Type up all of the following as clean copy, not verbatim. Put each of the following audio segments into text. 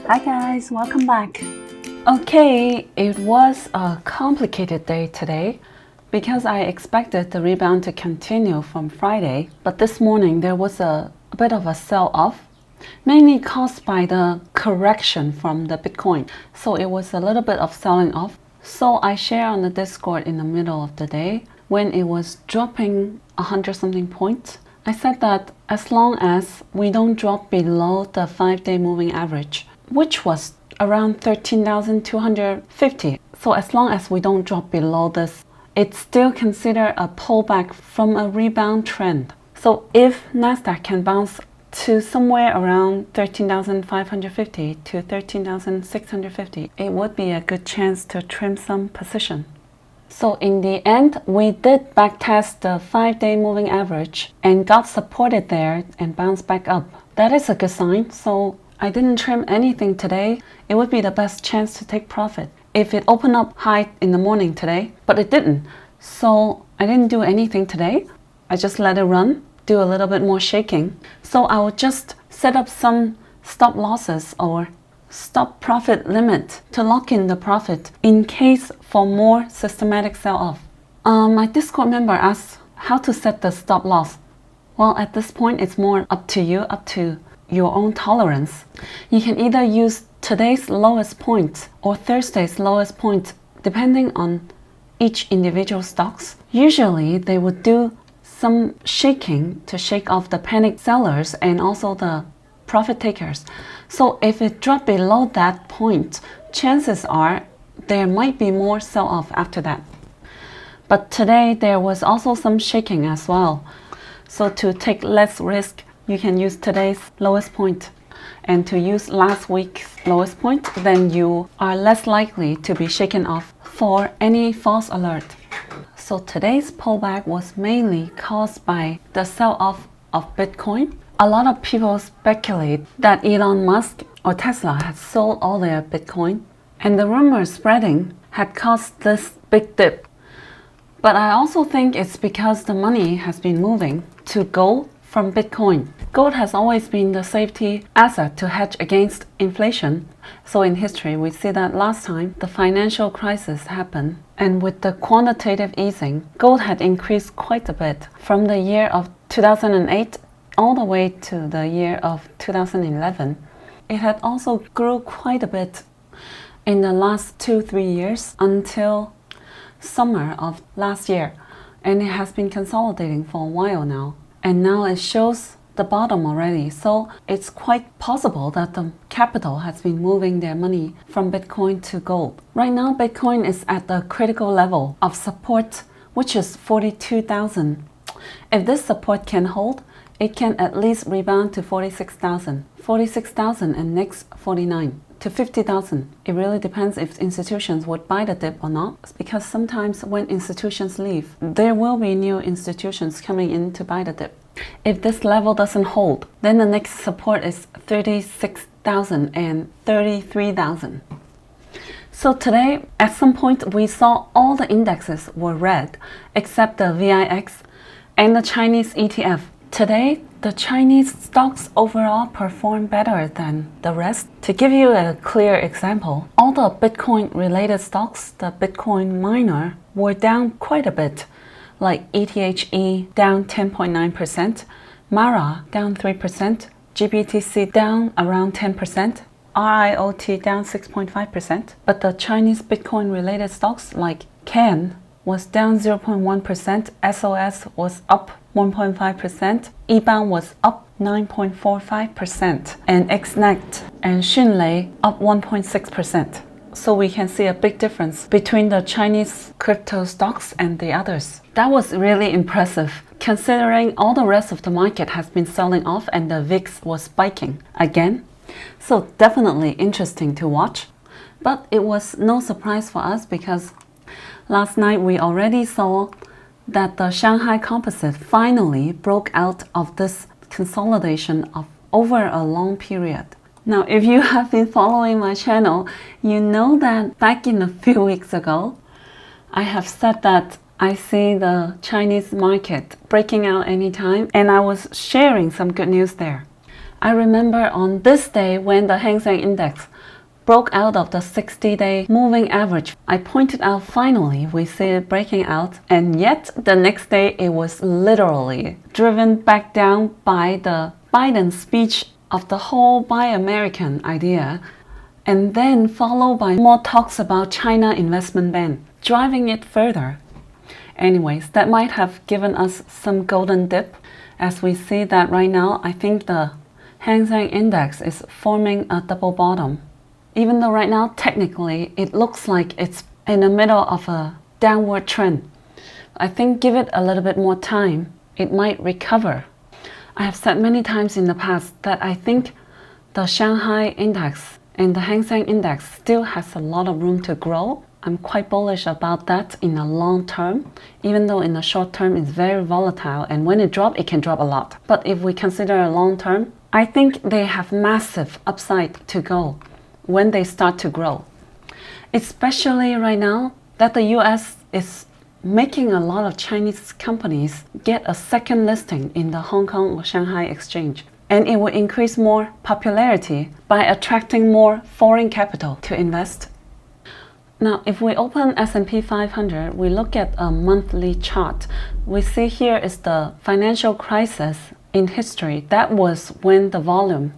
Hi guys, welcome back. Okay, it was a complicated day today because I expected the rebound to continue from Friday, but this morning there was a bit of a sell-off, mainly caused by the correction from the Bitcoin. So it was a little bit of selling off. So I share on the Discord in the middle of the day when it was dropping 100 something points. I said that as long as we don't drop below the 5-day moving average, which was around 13,250. So as long as we don't drop below this, it's still considered a pullback from a rebound trend. So if Nasdaq can bounce to somewhere around 13,550 to 13,650, it would be a good chance to trim some position. So in the end, we did backtest the 5-day moving average and got supported there and bounced back up. That is a good sign. So I didn't trim anything today. It would be the best chance to take profit if it opened up high in the morning today, but it didn't. So I didn't do anything today. I just let it run, do a little bit more shaking. So I will just set up some stop losses or stop profit limit to lock in the profit in case for more systematic sell-off. My Discord member asked how to set the stop loss. Well, at this point, it's more up to you, up to your own tolerance. You can either use today's lowest point or Thursday's lowest point, depending on each individual stocks. Usually, they would do some shaking to shake off the panic sellers and also the profit takers. So if it dropped below that point, chances are there might be more sell-off after that. But today there was also some shaking as well. So to take less risk, you can use today's lowest point. And to use last week's lowest point, then you are less likely to be shaken off for any false alert. So today's pullback was mainly caused by the sell-off of Bitcoin. A lot of people speculate that Elon Musk or Tesla had sold all their Bitcoin, and the rumors spreading had caused this big dip. But I also think it's because the money has been moving to gold from Bitcoin. Gold has always been the safety asset to hedge against inflation. So in history, we see that last time the financial crisis happened, and with the quantitative easing, gold had increased quite a bit from the year of 2008 all the way to the year of 2011. It had also grew quite a bit in the last 2-3 years until summer of last year, and it has been consolidating for a while now, and now it shows the bottom already. So it's quite possible that the capital has been moving their money from Bitcoin to gold. Right now, Bitcoin is at the critical level of support, which is 42,000. If this support can hold, it can at least rebound to 46,000 and next 49 to 50,000. It really depends if institutions would buy the dip or not, because sometimes when institutions leave, there will be new institutions coming in to buy the dip. If this level doesn't hold, then the next support is 36,000 and 33,000. So today, at some point, we saw all the indexes were red, except the VIX and the Chinese ETF. Today, the Chinese stocks overall perform better than the rest. To give you a clear example, all the Bitcoin-related stocks, the Bitcoin miner, were down quite a bit, like Iqiyi down 10.9%, Mara down 3%, GBTC down around 10%, RIOT down 6.5%. But the Chinese Bitcoin-related stocks like CAN was down 0.1%, SOS was up 1.5%, eBound was up 9.45%, and XNET and GELYY up 1.6%. So we can see a big difference between the Chinese crypto stocks and the others. That was really impressive, considering all the rest of the market has been selling off and the VIX was spiking again. So definitely interesting to watch. But it was no surprise for us because last night we already saw that the Shanghai composite finally broke out of this consolidation of over a long period. Now, if you have been following my channel, you know that back in a few weeks ago, I have said that I see the Chinese market breaking out anytime, and I was sharing some good news there. I remember on this day when the Hang Seng Index broke out of the 60-day moving average, I pointed out finally we see it breaking out, and yet the next day it was literally driven back down by the Biden speech of the whole Buy American idea, and then followed by more talks about China investment ban, driving it further. Anyways, that might have given us some golden dip. As we see that right now, I think the Hang Seng Index is forming a double bottom. Even though right now, technically, it looks like it's in the middle of a downward trend. I think give it a little bit more time, it might recover. I have said many times in the past that I think the Shanghai Index and the Hang Seng Index still has a lot of room to grow. I'm quite bullish about that in the long term, even though in the short term it's very volatile, and when it drops, it can drop a lot. But if we consider a long term, I think they have massive upside to go when they start to grow. Especially right now that the US is making a lot of Chinese companies get a second listing in the Hong Kong or Shanghai exchange. And it will increase more popularity by attracting more foreign capital to invest. Now, if we open S&P 500, we look at a monthly chart. We see here is the financial crisis in history. That was when the volume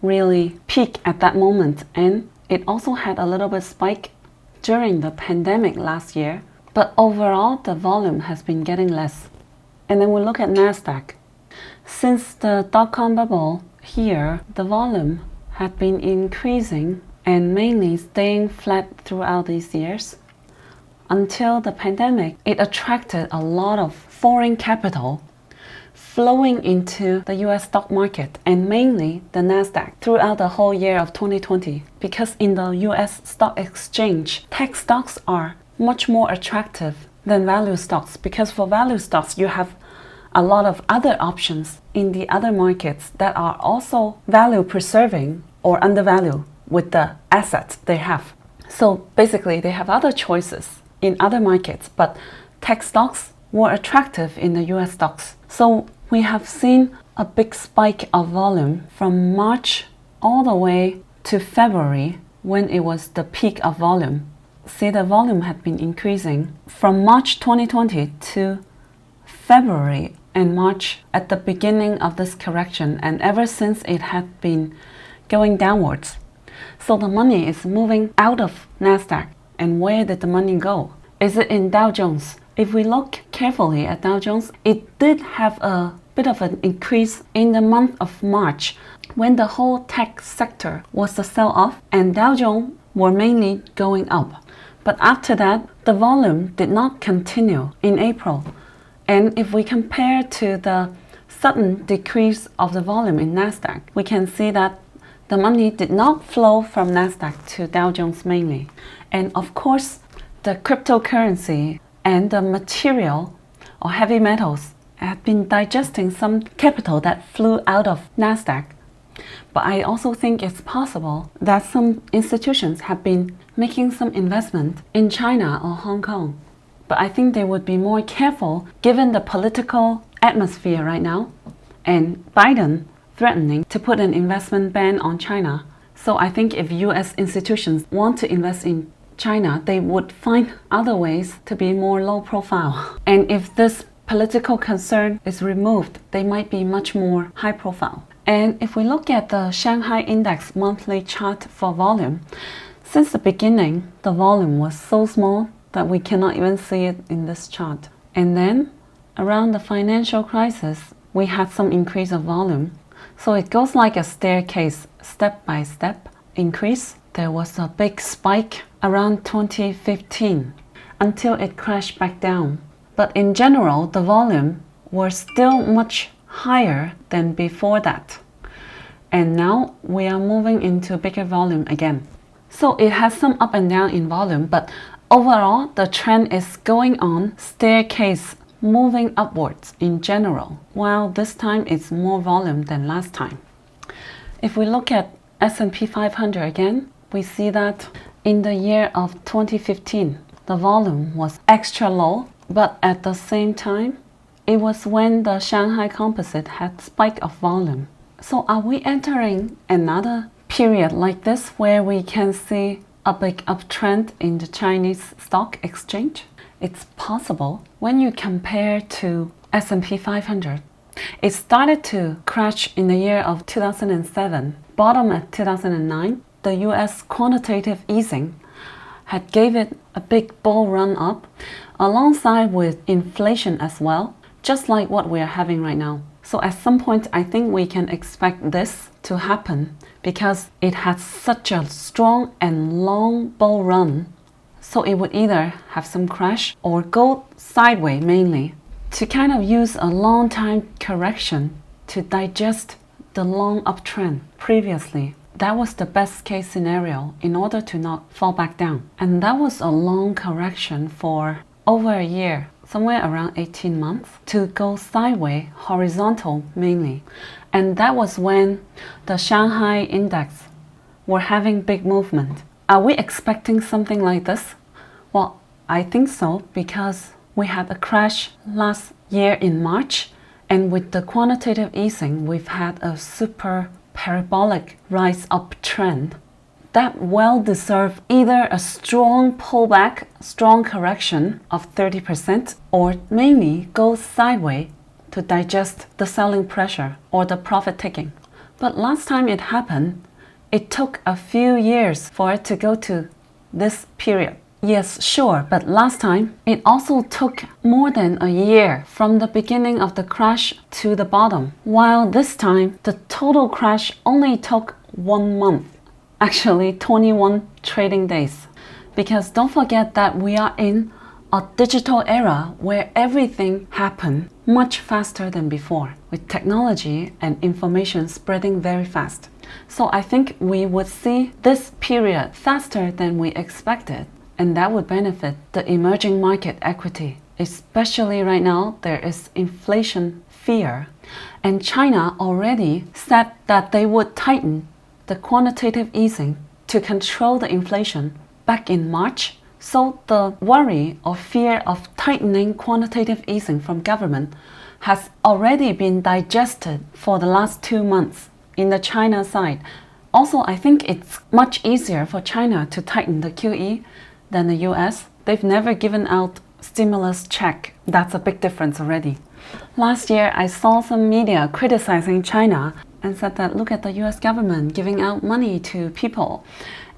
really peaked at that moment, and it also had a little bit spike during the pandemic last year, but overall the volume has been getting less. And then we look at NASDAQ. Since the dot-com bubble here, the volume had been increasing and mainly staying flat throughout these years. Until the pandemic, it attracted a lot of foreign capital flowing into the US stock market, and mainly the NASDAQ, throughout the whole year of 2020. Because in the US stock exchange, tech stocks are much more attractive than value stocks, because for value stocks you have a lot of other options in the other markets that are also value preserving or undervalued with the assets they have. So basically they have other choices in other markets, but tech stocks were attractive in the US stocks. So we have seen a big spike of volume from March all the way to February, when it was the peak of volume. See, the volume had been increasing from March 2020 to February and March at the beginning of this correction, and ever since it had been going downwards. So the money is moving out of NASDAQ. And where did the money go? Is it in Dow Jones? If we look carefully at Dow Jones, it did have a bit of an increase in the month of March when the whole tech sector was a sell-off and Dow Jones were mainly going up. But after that, the volume did not continue in April. And if we compare to the sudden decrease of the volume in NASDAQ, we can see that the money did not flow from NASDAQ to Dow Jones mainly. And of course, the cryptocurrency and the material or heavy metals have been digesting some capital that flew out of NASDAQ. But I also think it's possible that some institutions have been making some investment in China or Hong Kong. But I think they would be more careful given the political atmosphere right now and Biden threatening to put an investment ban on China. So I think if US institutions want to invest in China, they would find other ways to be more low profile. And if this political concern is removed, they might be much more high profile. And if we look at the Shanghai Index monthly chart for volume, since the beginning, the volume was so small that we cannot even see it in this chart. And then around the financial crisis, we had some increase of volume. So it goes like a staircase, step by step increase. There was a big spike around 2015 until it crashed back down. But in general, the volume was still much higher than before that. And now we are moving into bigger volume again. So it has some up and down in volume, but overall, the trend is going on staircase, moving upwards in general, while this time it's more volume than last time. If we look at S&P 500 again, we see that in the year of 2015, the volume was extra low, but at the same time, it was when the Shanghai Composite had spike of volume. So are we entering another period like this where we can see a big uptrend in the Chinese stock exchange? It's possible. When you compare to S&P 500, it started to crash in the year of 2007, bottom at 2009. The US quantitative easing had gave it a big bull run up alongside with inflation as well, just like what we are having right now. So at some point, I think we can expect this to happen because it had such a strong and long bull run. So it would either have some crash or go sideways mainly to kind of use a long time correction to digest the long uptrend previously. That was the best case scenario in order to not fall back down. And that was a long correction for over a year, somewhere around 18 months, to go sideways, horizontal mainly. And that was when the Shanghai index were having big movement. Are we expecting something like this? Well, I think so, because we had a crash last year in March, and with the quantitative easing, we've had a super parabolic rise uptrend. That well deserved either a strong pullback, strong correction of 30%, or mainly go sideways to digest the selling pressure or the profit taking. But last time it happened, it took a few years for it to go to this period. Yes, sure, but last time it also took more than a year from the beginning of the crash to the bottom, while this time the total crash only took 1 month. Actually 21 trading days. Because don't forget that we are in a digital era where everything happened much faster than before, with technology and information spreading very fast. So I think we would see this period faster than we expected, and that would benefit the emerging market equity. Especially right now, there is inflation fear, and China already said that they would tighten the quantitative easing to control the inflation back in March. So the worry or fear of tightening quantitative easing from government has already been digested for the last 2 months in the China side. Also, I think it's much easier for China to tighten the QE than the US. They've never given out stimulus check. That's a big difference already. Last year, I saw some media criticizing China and said that look at the US government giving out money to people,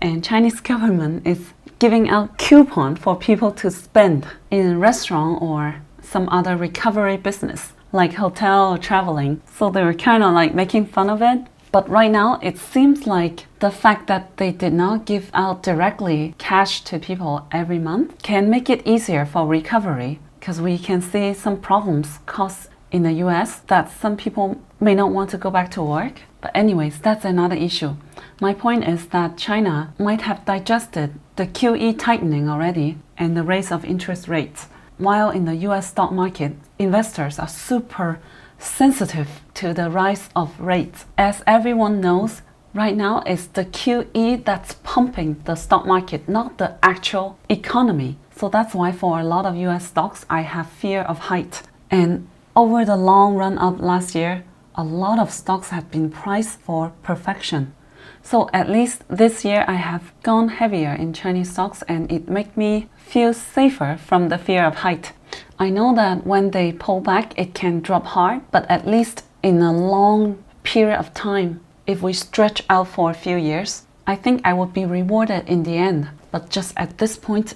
and Chinese government is giving out coupon for people to spend in a restaurant or some other recovery business like hotel or traveling. So they were kind of like making fun of it. But right now it seems like the fact that they did not give out directly cash to people every month can make it easier for recovery, because we can see some problems caused in the US that some people may not want to go back to work. But anyways, that's another issue. My point is that China might have digested the QE tightening already and the raise of interest rates, while in the US stock market, investors are super sensitive to the rise of rates. As everyone knows, right now it's the QE that's pumping the stock market, not the actual economy. So that's why for a lot of US stocks, I have fear of height. And over the long run up last year, a lot of stocks have been priced for perfection. So at least this year I have gone heavier in Chinese stocks, and it makes me feel safer from the fear of height. I know that when they pull back, it can drop hard, but at least in a long period of time, if we stretch out for a few years, I think I would be rewarded in the end. But just at this point,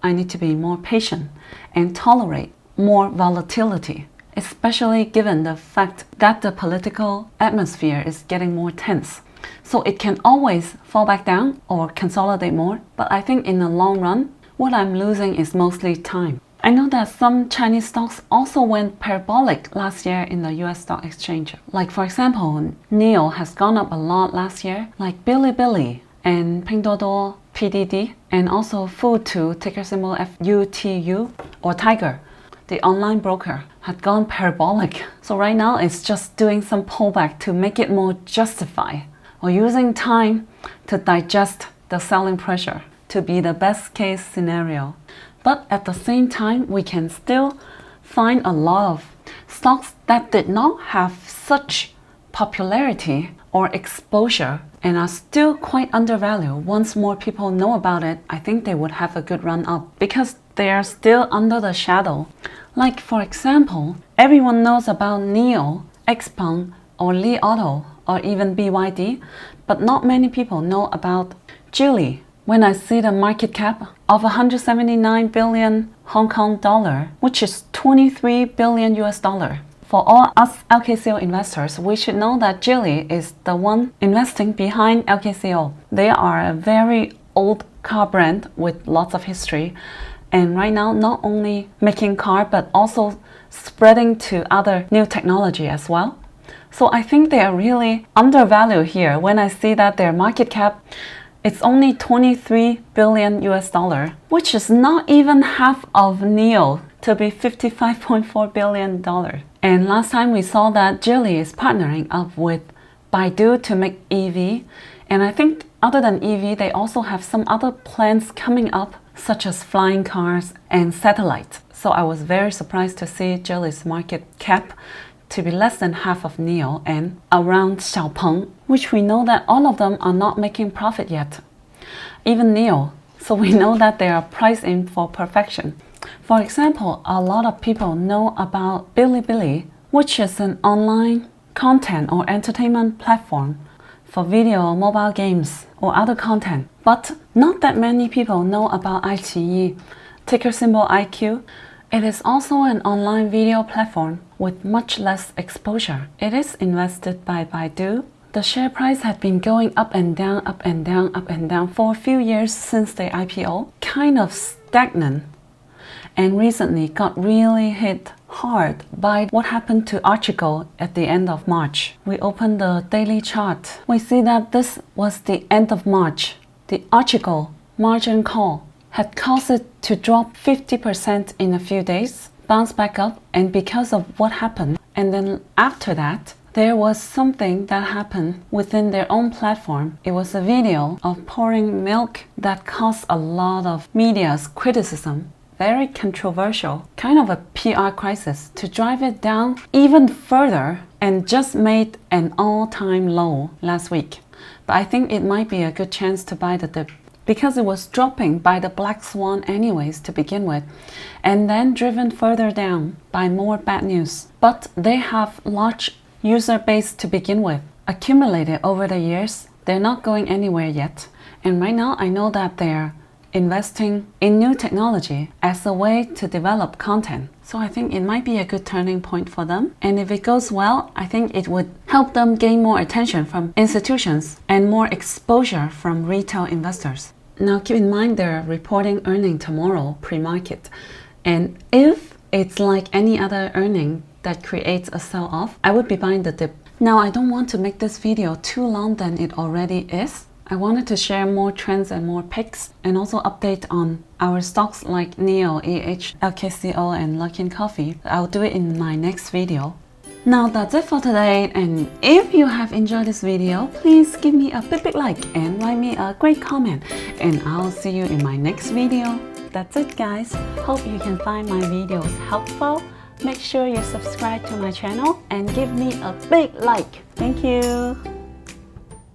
I need to be more patient and tolerate more volatility, especially given the fact that the political atmosphere is getting more tense. So it can always fall back down or consolidate more, but I think in the long run, what I'm losing is mostly time. I know that some Chinese stocks also went parabolic last year in the US stock exchange. Like for example, NIO has gone up a lot last year, like Bilibili and Pinduoduo, PDD, and also Futu, ticker symbol FUTU, or Tiger, the online broker, had gone parabolic. So right now it's just doing some pullback to make it more justified, or using time to digest the selling pressure to be the best case scenario. But at the same time, we can still find a lot of stocks that did not have such popularity or exposure and are still quite undervalued. Once more people know about it, I think they would have a good run up because they are still under the shadow. Like for example, everyone knows about NIO, XPeng, or Li Auto, or even BYD, but not many people know about GELYY. When I see the market cap of 179 billion Hong Kong dollar, which is 23 billion US dollar. For all us LKCO investors, we should know that GELYY is the one investing behind LKCO. They are a very old car brand with lots of history, and right now not only making car but also spreading to other new technology as well. So I think they are really undervalued here. When I see that their market cap, it's only 23 billion US dollar, which is not even half of NIO to be 55.4 billion dollar. And last time we saw that GELYY is partnering up with Baidu to make EV. And I think other than EV, they also have some other plans coming up, such as flying cars and satellites. So I was very surprised to see GELYY's market cap to be less than half of NIO and around Xiaopeng, which we know that all of them are not making profit yet. Even NIO, so we know that they are priced in for perfection. For example, a lot of people know about Bilibili, which is an online content or entertainment platform for video, mobile games, or other content. But not that many people know about Iqiyi, ticker symbol IQ. It is also an online video platform with much less exposure. It is invested by Baidu. The share price had been going up and down, up and down, up and down for a few years since the IPO, kind of stagnant, and recently got really hit hard by what happened to Iqiyi at the end of March. We open the daily chart. We see that this was the end of March. The Iqiyi margin call had caused it to drop 50% in a few days, bounce back up, and because of what happened. And then after that, there was something that happened within their own platform. It was a video of pouring milk that caused a lot of media's criticism. Very controversial, kind of a PR crisis to drive it down even further, and just made an all-time low last week. But I think it might be a good chance to buy the dip, because it was dropping by the black swan anyways to begin with, and then driven further down by more bad news. But they have large user base to begin with, accumulated over the years. They're not going anywhere yet. And right now I know that they're investing in new technology as a way to develop content. So I think it might be a good turning point for them. And if it goes well, I think it would help them gain more attention from institutions and more exposure from retail investors. Now keep in mind they're reporting earnings tomorrow pre-market. And if it's like any other earning that creates a sell-off, I would be buying the dip. Now I don't want to make this video too long than it already is. I wanted to share more trends and more picks, and also update on our stocks like NIO, EH, LKCO, and Luckin Coffee. I'll do it in my next video. Now that's it for today, and if you have enjoyed this video, please give me a big like and write me a great comment, and I'll see you in my next video. That's it guys. Hope you can find my videos helpful. Make sure you subscribe to my channel and give me a big like. Thank you.